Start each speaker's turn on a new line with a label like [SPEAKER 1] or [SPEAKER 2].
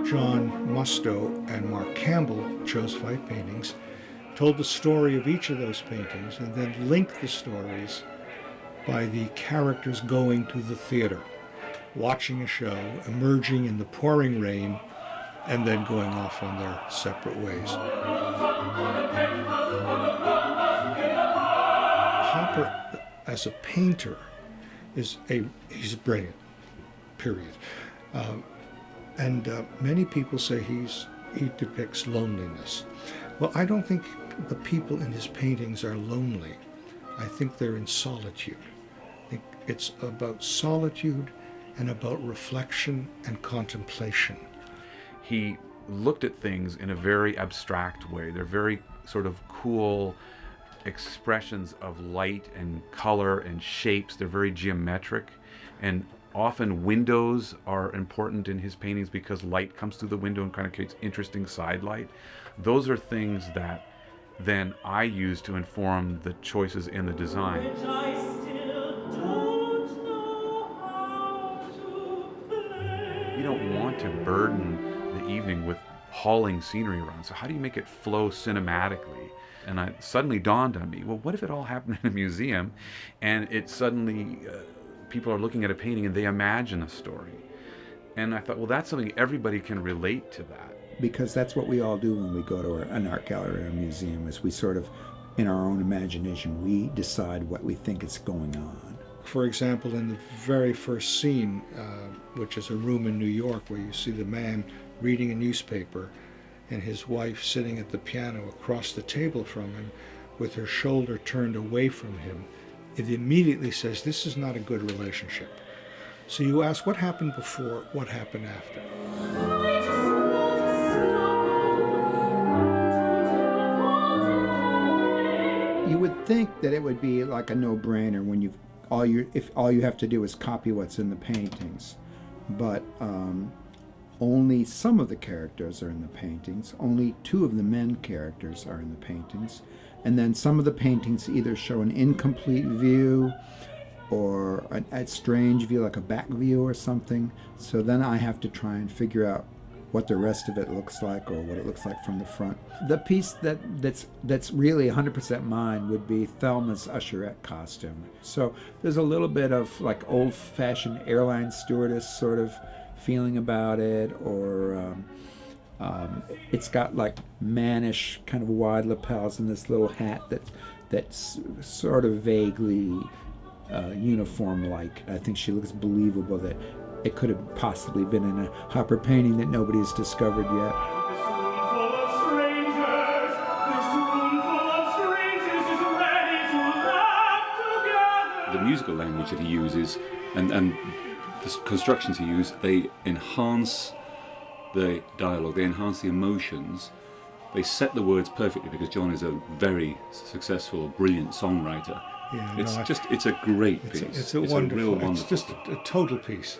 [SPEAKER 1] John Musto and Mark Campbell chose 5 paintings, told the story of each of those paintings, and then linked the stories by the characters going to the theater, watching a show, emerging in the pouring rain, and then going off on their separate ways. Hopper, as a painter, he's brilliant, period. And many people say he depicts loneliness. Well, I don't think the people in his paintings are lonely. I think they're in solitude. I think it's about solitude and about reflection and contemplation.
[SPEAKER 2] He looked at things in a very abstract way. They're very sort of cool expressions of light and color and shapes. They're very geometric, and often windows are important in his paintings because light comes through the window and kind of creates interesting side light. Those are things that then I use to inform the choices in the design. You don't want to burden the evening with hauling scenery around, so how do you make it flow cinematically? And it suddenly dawned on me, well, what if it all happened in a museum and it suddenly people are looking at a painting and they imagine a story? And I thought, well, that's something everybody can relate to that.
[SPEAKER 3] Because that's what we all do when we go to an art gallery or a museum, is we sort of, in our own imagination, we decide what we think is going on.
[SPEAKER 1] For example, in the very first scene, which is a room in New York where you see the man reading a newspaper and his wife sitting at the piano across the table from him with her shoulder turned away from him, it immediately says this is not a good relationship. So you ask, what happened before, what happened after?
[SPEAKER 3] You would think that it would be like a no-brainer when if all you have to do is copy what's in the paintings, but only some of the characters are in the paintings. Only 2 of the men characters are in the paintings, and then some of the paintings either show an incomplete view or a strange view, like a back view or something. So then I have to try and figure out what the rest of it looks like, or what it looks like from the front. The piece that's really 100% mine would be Thelma's usherette costume. So there's a little bit of like old-fashioned airline stewardess sort of feeling about it, or it's got like mannish kind of wide lapels and this little hat that's sort of vaguely uniform-like. I think she looks believable that it could have possibly been in a Hopper painting that nobody's discovered yet.
[SPEAKER 4] The musical language that he uses and the constructions he uses, they enhance the dialogue, they enhance the emotions, they set the words perfectly, because John is a very successful, brilliant songwriter.
[SPEAKER 1] Yeah,
[SPEAKER 4] it's a great piece.
[SPEAKER 1] It's a wonderful,
[SPEAKER 4] real wonderful.
[SPEAKER 1] It's just a total piece.